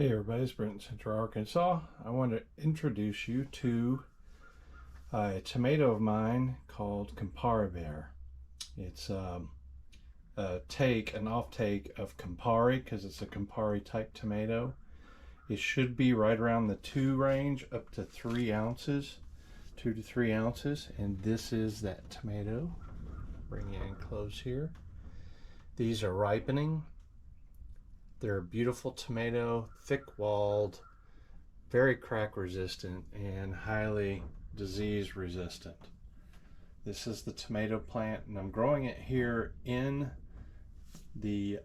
Hey everybody, it's Brent in Central Arkansas. I want to introduce you to a tomato of mine called Camparibear. It's an off-take of Campari because it's a Campari type tomato. It should be right around the 2 range up to 3 ounces, 2 to 3 ounces, and this is that tomato. Bring it in close here. These are ripening. They're a beautiful tomato, thick-walled, very crack resistant, and highly disease resistant. This is the tomato plant, and I'm growing it here in the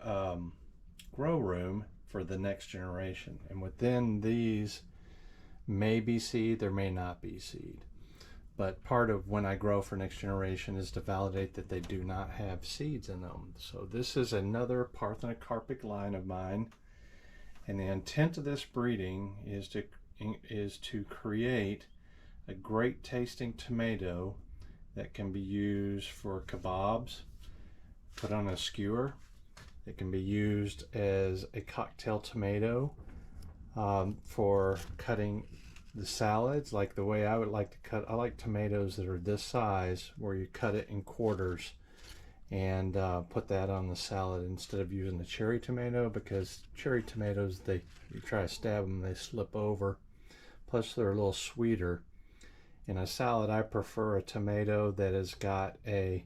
grow room for the next generation. And within these may be seed, there may not be seed. But part of when I grow for next generation is to validate that they do not have seeds in them. So this is another Parthenocarpic line of mine. And the intent of this breeding is to create a great tasting tomato that can be used for kabobs, put on a skewer. It can be used as a cocktail tomato for cutting the salads, like the way I would like to cut. I like tomatoes that are this size where you cut it in quarters and put that on the salad instead of using the cherry tomato, because cherry tomatoes, you try to stab them, they slip over. Plus they're a little sweeter. In a salad, I prefer a tomato that has got a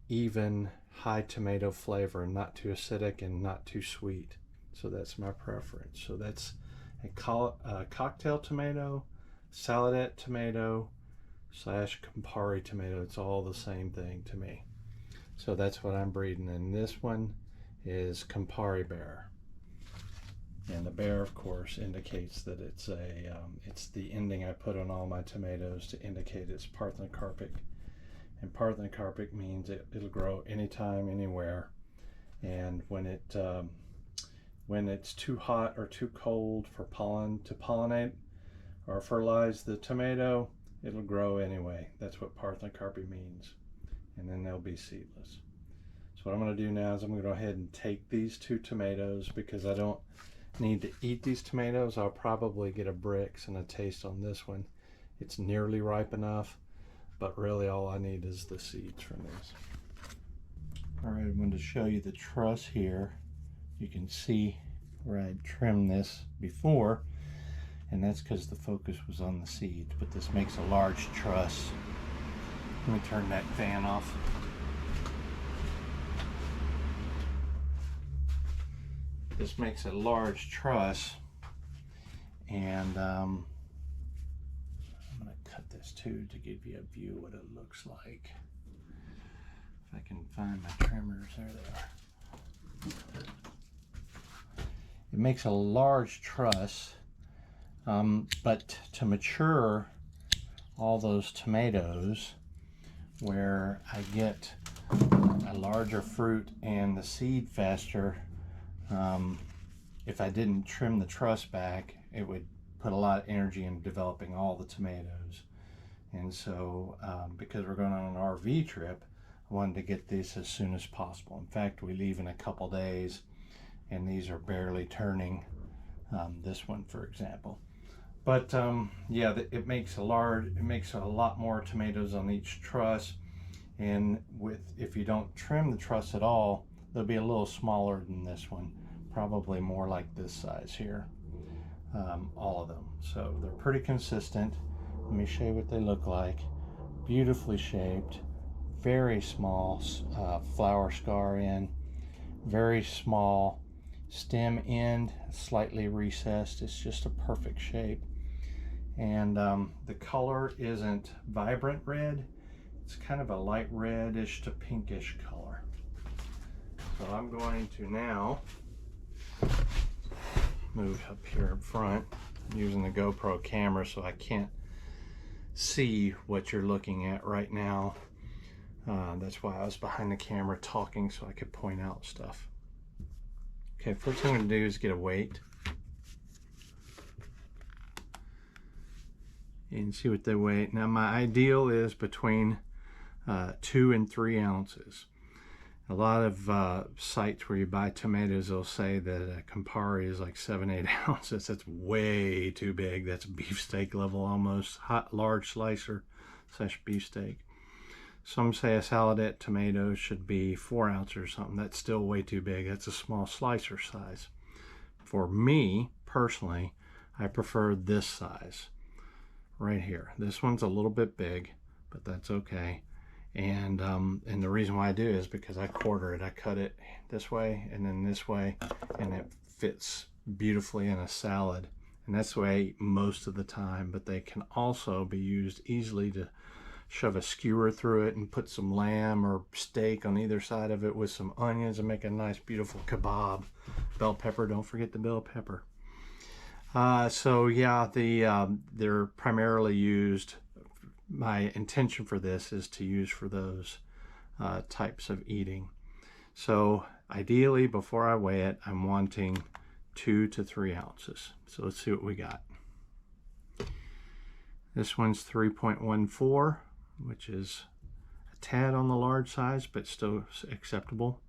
even high tomato flavor, not too acidic and not too sweet. So that's my preference. So that's a cocktail tomato, saladette tomato / Campari tomato. It's all the same thing to me. So that's what I'm breeding, and this one is Camparibear. And the bear, of course, indicates that it's the ending I put on all my tomatoes to indicate it's Parthenocarpic. And Parthenocarpic means it'll grow anytime, anywhere. And when it's too hot or too cold for pollen to pollinate or fertilize the tomato, it'll grow anyway. That's what Parthenocarpy means. And then they'll be seedless. So what I'm going to do now is I'm going to go ahead and take these 2 tomatoes, because I don't need to eat these tomatoes. I'll probably get a Brix and a taste on this one. It's nearly ripe enough, but really all I need is the seeds from these. Alright, I'm going to show you the truss here. You can see where I trimmed this before, and that's because the focus was on the seeds, but this makes a large truss. Let me turn that fan off. This makes a large truss, and I'm going to cut this too to give you a view of what it looks like. If I can find my trimmers, there they are. It makes a large truss, but to mature all those tomatoes, where I get a larger fruit and the seed faster, if I didn't trim the truss back, it would put a lot of energy in developing all the tomatoes. And so because we're going on an RV trip, I wanted to get this as soon as possible. In fact, we leave in a couple days, and these are barely turning, this one for example. But yeah, it makes a lot more tomatoes on each truss, and if you don't trim the truss at all, they'll be a little smaller than this one, probably more like this size here, all of them. So they're pretty consistent. Let me show you what they look like. Beautifully shaped, very small flower scar in, very small stem end, slightly recessed. It's just a perfect shape. And the color isn't vibrant red. It's kind of a light reddish to pinkish color. So I'm going to now move up here up front. I'm using the GoPro camera, so I can't see what you're looking at right now. That's why I was behind the camera talking, so I could point out stuff. Okay, first thing I'm going to do is get a weight and see what they weigh. Now my ideal is between 2 and 3 ounces. A lot of sites where you buy tomatoes, they'll say that a Campari is like 7-8 ounces. That's way too big. That's beefsteak level almost. Hot, large slicer / beefsteak. Some say a saladette tomato should be 4 ounces or something. That's still way too big. That's a small slicer size. For me, personally, I prefer this size right here. This one's a little bit big, but that's okay. And the reason why I do is because I quarter it. I cut it this way and then this way, and it fits beautifully in a salad. And that's the way I eat most of the time, but they can also be used easily to shove a skewer through it and put some lamb or steak on either side of it with some onions and make a nice beautiful kebab. Bell pepper, don't forget the bell pepper. So yeah, they're primarily used. My intention for this is to use for those types of eating. So ideally, before I weigh it, I'm wanting 2 to 3 ounces. So let's see what we got. This one's 3.14, which is a tad on the large size, but still acceptable.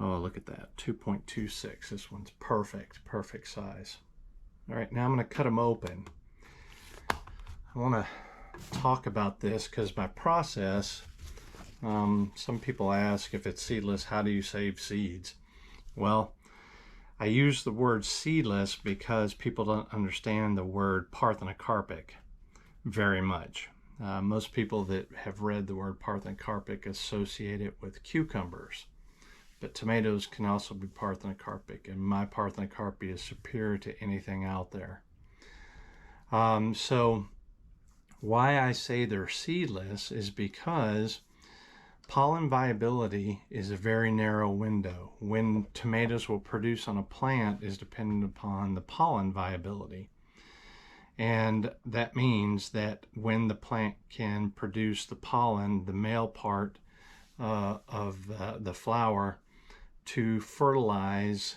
Oh, look at that, 2.26. This one's perfect size. All right, now I'm going to cut them open. I want to talk about this because my process, some people ask if it's seedless, how do you save seeds? Well, I use the word seedless because people don't understand the word parthenocarpic very much. Most people that have read the word parthenocarpic associate it with cucumbers, but tomatoes can also be parthenocarpic, and my Parthenocarpy is superior to anything out there. So why I say they're seedless is because pollen viability is a very narrow window. When tomatoes will produce on a plant is dependent upon the pollen viability. And that means that when the plant can produce the pollen, the male part of the flower, to fertilize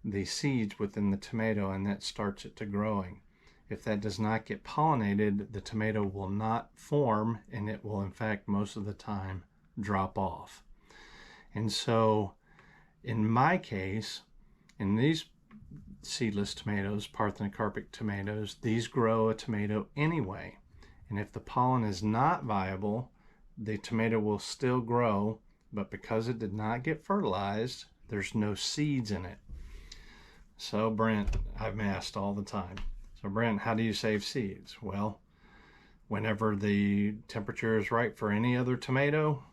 the seeds within the tomato, and that starts it to growing. If that does not get pollinated, the tomato will not form, and it will in fact most of the time drop off. And so in my case, in these seedless tomatoes, parthenocarpic tomatoes, these grow a tomato anyway. And if the pollen is not viable, the tomato will still grow, but because it did not get fertilized, there's no seeds in it. So Brent, I've been asked all the time, so Brent, how do you save seeds? Well, whenever the temperature is right for any other tomato,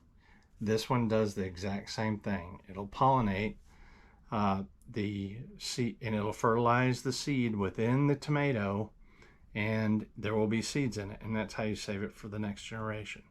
this one does the exact same thing. It'll pollinate the seed, and it'll fertilize the seed within the tomato, and there will be seeds in it, and that's how you save it for the next generation.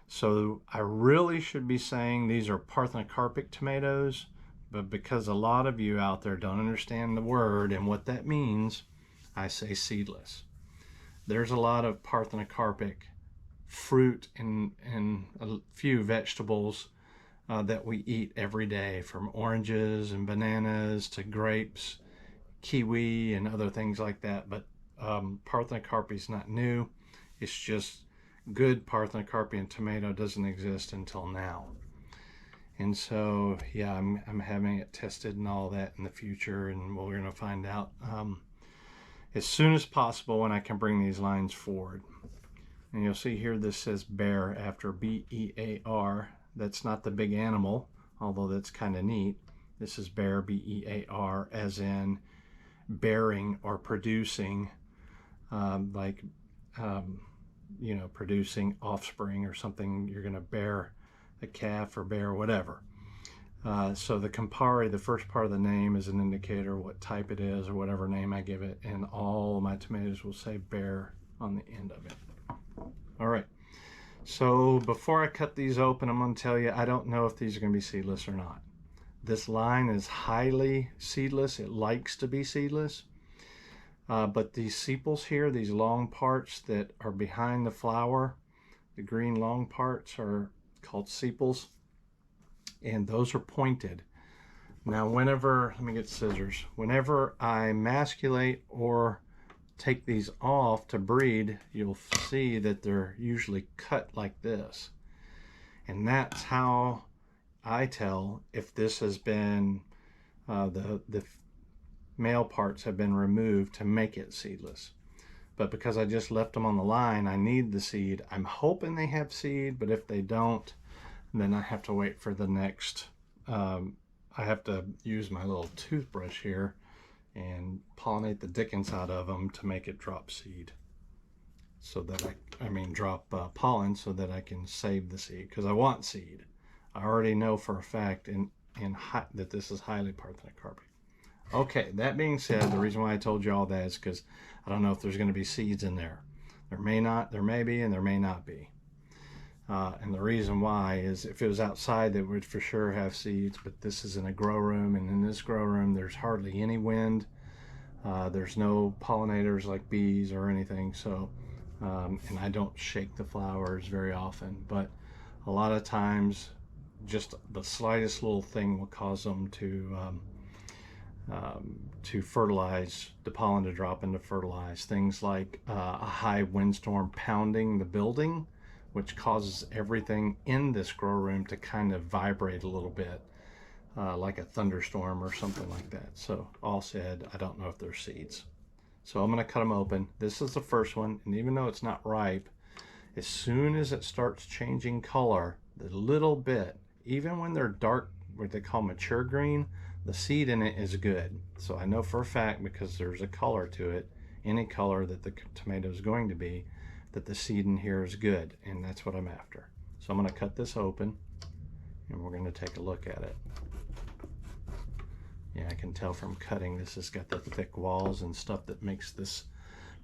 So I really should be saying these are parthenocarpic tomatoes, but because a lot of you out there don't understand the word and what that means, I say seedless. There's a lot of parthenocarpic fruit and a few vegetables that we eat every day, from oranges and bananas to grapes, kiwi, and other things like that. But Parthenocarpy is not new. It's just good Parthenocarpian tomato doesn't exist until now. And so, yeah, I'm having it tested and all that in the future, and we're going to find out as soon as possible when I can bring these lines forward. And you'll see here this says bear after B-E-A-R. That's not the big animal, although that's kind of neat. This is bear, B-E-A-R, as in bearing or producing, producing offspring or something. You're going to bear a calf or bear whatever. So the Campari, the first part of the name, is an indicator what type it is or whatever name I give it, and all of my tomatoes will say bear on the end of it. All right, so before I cut these open, I'm going to tell you I don't know if these are going to be seedless or not. This line is highly seedless. It likes to be seedless. But these sepals here, these long parts that are behind the flower, the green long parts are called sepals, and those are pointed. Now whenever, let me get scissors, whenever I masculate or take these off to breed, you'll see that they're usually cut like this. And that's how I tell if this has been, the male parts have been removed to make it seedless. But because I just left them on the line, I need the seed. I'm hoping they have seed, but if they don't, then I have to wait for the next, I have to use my little toothbrush here and pollinate the dickens out of them to make it drop seed. So that I mean drop pollen so that I can save the seed, because I want seed. I already know for a fact that this is highly Parthenocarpy. Okay, that being said, the reason why I told you all that is because I don't know if there's going to be seeds in there. There may not, there may be, and there may not be. And the reason why is if it was outside, that would for sure have seeds, but this is in a grow room, and in this grow room there's hardly any wind. There's no pollinators like bees or anything, so and I don't shake the flowers very often, but a lot of times just the slightest little thing will cause them to fertilize, the pollen to drop into fertilize. Things like a high windstorm pounding the building, which causes everything in this grow room to kind of vibrate a little bit, like a thunderstorm or something like that. So all said, I don't know if there's seeds. So I'm going to cut them open. This is the first one, and even though it's not ripe, as soon as it starts changing color, the little bit, even when they're dark, what they call mature green, the seed in it is good. So I know for a fact, because there's a color to it, any color that the tomato is going to be, that the seed in here is good, and that's what I'm after. So I'm going to cut this open, and we're going to take a look at it. Yeah, I can tell from cutting, this has got the thick walls and stuff that makes this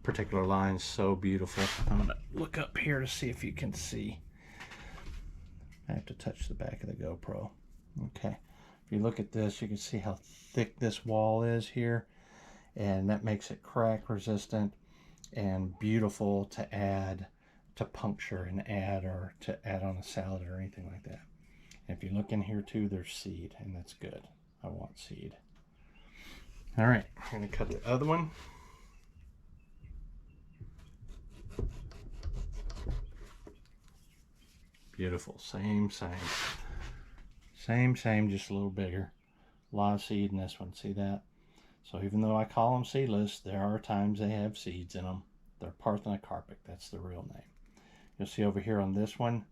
particular line so beautiful. I'm going to look up here to see if you can see. I have to touch the back of the GoPro. Okay. If you look at this, you can see how thick this wall is here, and that makes it crack resistant and beautiful to add, to puncture and add, or to add on a salad or anything like that. And if you look in here too, there's seed, and that's good. I want seed. All right, I'm going to cut the other one. Beautiful. Same, just a little bigger. A lot of seed in this one. See that? So even though I call them seedless, there are times they have seeds in them. They're Parthenocarpic. That's the real name. You'll see over here on this one,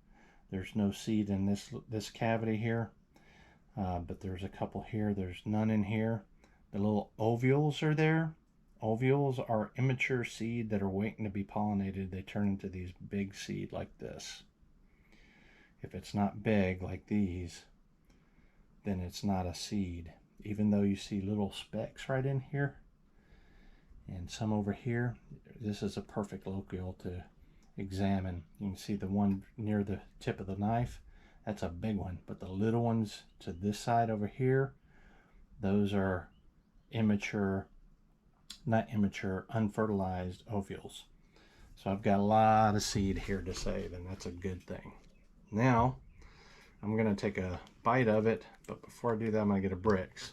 there's no seed in this cavity here. But there's a couple here. There's none in here. The little ovules are there. Ovules are immature seed that are waiting to be pollinated. They turn into these big seed like this. If it's not big like these, then it's not a seed. Even though you see little specks right in here and some over here, this is a perfect locale to examine. You can see the one near the tip of the knife. That's a big one, but the little ones to this side over here, those are immature, not immature, unfertilized ovules. So I've got a lot of seed here to save, and that's a good thing. Now, I'm going to take a bite of it, but before I do that, I'm going to get a Brix.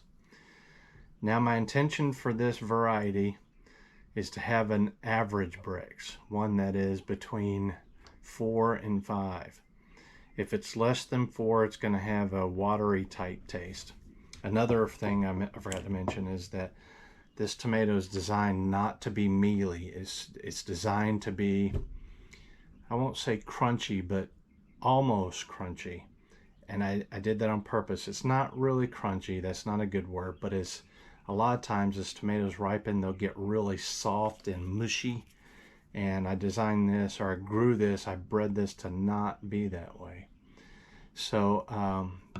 Now, my intention for this variety is to have an average Brix, one that is between 4 and 5. If it's less than 4, it's going to have a watery type taste. Another thing I forgot to mention is that this tomato is designed not to be mealy. It's designed to be, I won't say crunchy, but almost crunchy. And I did that on purpose. It's not really crunchy. That's not a good word, but it's a lot of times as tomatoes ripen, they'll get really soft and mushy. And I designed this, or I grew this, I bred this to not be that way. So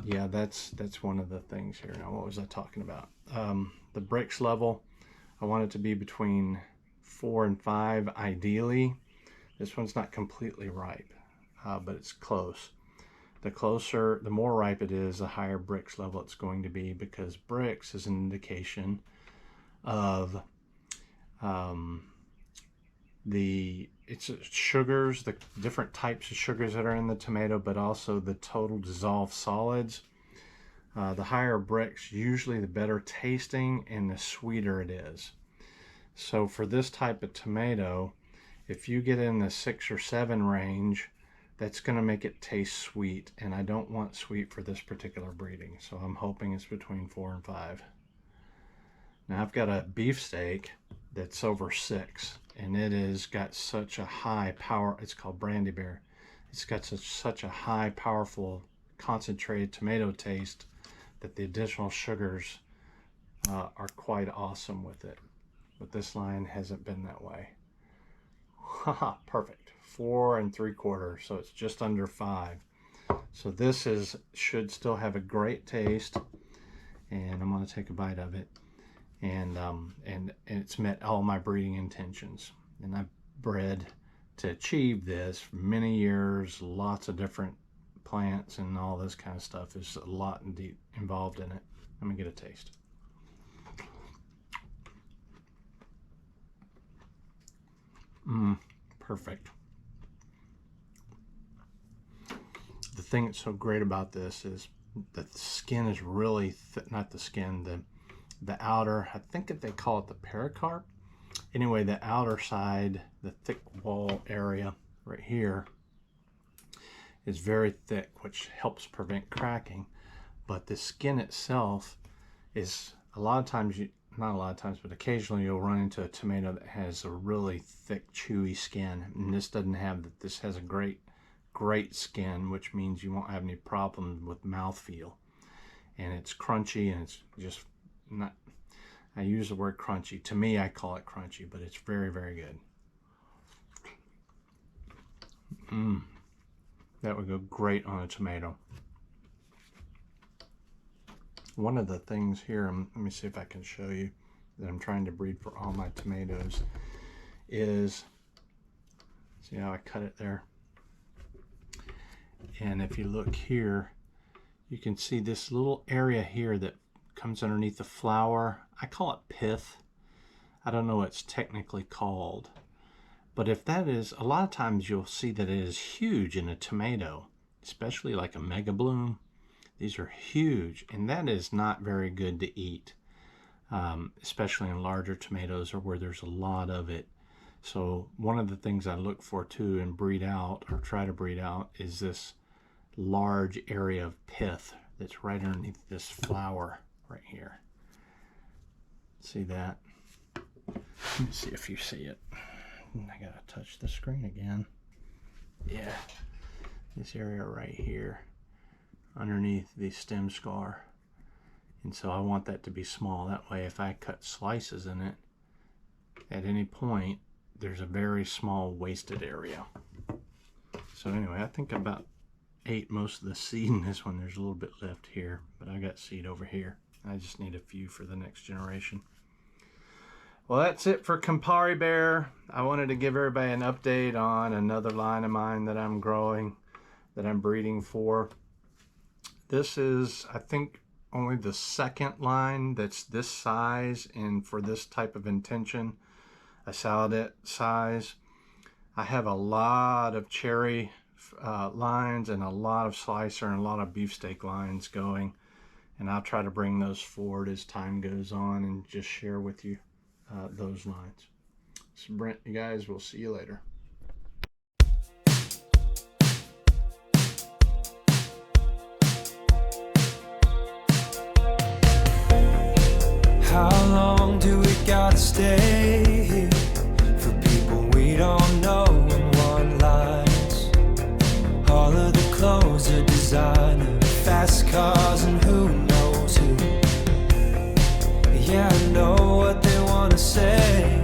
yeah, that's one of the things here. Now, what was I talking about? The Brix level, I want it to be between 4 and 5 ideally. This one's not completely ripe, but it's close. The more ripe it is, the higher Brix level it's going to be, because Brix is an indication of It's sugars, the different types of sugars that are in the tomato, but also the total dissolved solids. The higher Brix, usually the better tasting and the sweeter it is. So for this type of tomato, if you get in the 6 or 7 range, that's going to make it taste sweet, and I don't want sweet for this particular breeding, so I'm hoping it's between 4 and 5. Now I've got a beefsteak that's over 6, and it has got such a high power. It's called Brandybear. It's got such a high, powerful, concentrated tomato taste that the additional sugars are quite awesome with it. But this line hasn't been that way. Haha, perfect. 4 3/4, so it's just under 5. So this should still have a great taste, and I'm going to take a bite of it. And it's met all my breeding intentions. And I've bred to achieve this for many years, lots of different plants and all this kind of stuff. There's a lot involved in it. Let me get a taste. Perfect. The thing that's so great about this is that the skin is really not the skin, the outer, I think that they call it the pericarp. Anyway, the outer side, the thick wall area right here is very thick, which helps prevent cracking. But the skin itself is, a lot of times, not a lot of times, but occasionally you'll run into a tomato that has a really thick, chewy skin. And this doesn't have that. This has a great skin, which means you won't have any problems with mouthfeel. And it's crunchy, and it's just not, I use the word crunchy. To me, I call it crunchy, but it's very, very good. That would go great on a tomato. One of the things here, let me see if I can show you, that I'm trying to breed for all my tomatoes is, see how I cut it there? And if you look here, you can see this little area here that comes underneath the flower. I call it pith. I don't know what it's technically called. But if that is, a lot of times you'll see that it is huge in a tomato, especially like a mega bloom. These are huge, and that is not very good to eat, especially in larger tomatoes or where there's a lot of it. So one of the things I look for too and breed out, or try to breed out, is this large area of pith that's right underneath this flower right here. See that? Let me see if you see it. I gotta touch the screen again. Yeah, this area right here underneath the stem scar. And so I want that to be small. That way if I cut slices in it, at any point, there's a very small wasted area. So anyway, I think about ate most of the seed in this one. There's a little bit left here, but I got seed over here. I just need a few for the next generation. Well, that's it for Camparibear. I wanted to give everybody an update on another line of mine that I'm growing, that I'm breeding for. This is, I think, only the second line that's this size and for this type of intention, a saladette size. I have a lot of cherry lines and a lot of slicer and a lot of beefsteak lines going, and I'll try to bring those forward as time goes on and just share with you those lines. So Brent, you guys, we'll see you later. How long do we gotta stay here for people we don't know in one lines? All of the clothes are designer, fast cars and who knows who. Yeah, I know what they wanna say.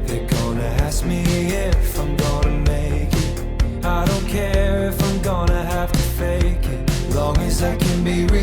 They're gonna ask me if I'm gonna make it. I don't care if I'm gonna have to fake it, long as I can be real.